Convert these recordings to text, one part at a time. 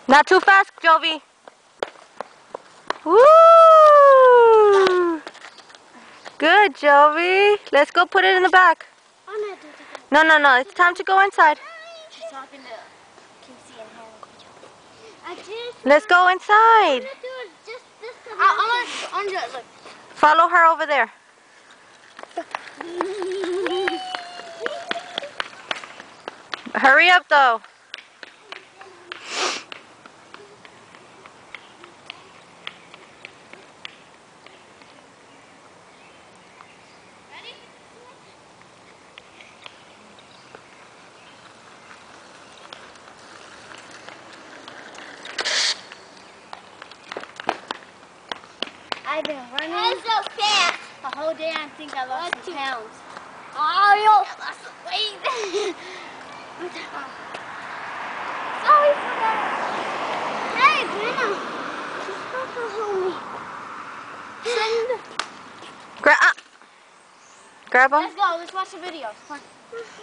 Not too fast, Jovi. Woo! Good, Jovi. Let's go put it in the back. No, no, no. It's time to go inside. She's talking to Casey and Hannah. Let's go inside. I'm gonna do it. Look. Follow her over there. Hurry up, though. I've been running so fast the whole day. I think I lost 2 pounds. Oh, yo, I lost some weight. Sorry for that. Hey, Brenna, you're supposed to hold me. Grab them. Let's go. Let's watch the videos. Come on.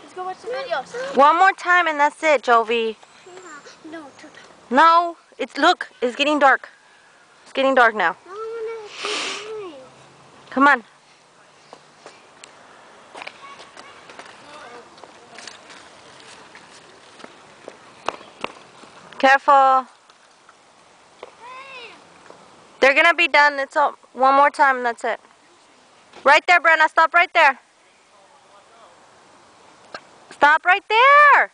Let's go watch the videos. One more time and that's it, Jovi. No, 2 times. No, look, it's getting dark. It's getting dark now. No, I want to 2 times. Come on. Careful. They're gonna be done. It's all one more time and that's it. Right there, Brenna. Stop right there. Stop right there.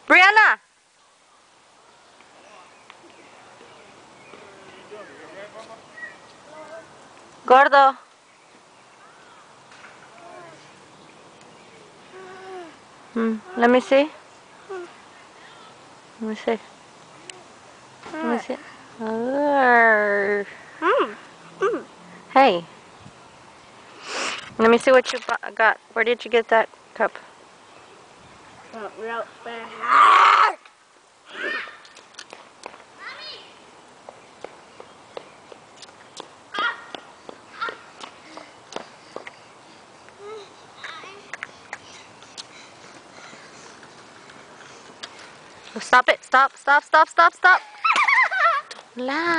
Brianna. Gordo. Let me see. Let me see. Let me see. Hey. Let me see what you got. Where did you get that cup? Real bad. Stop it. Stop. Stop. Stop. Stop. Stop. Don't laugh.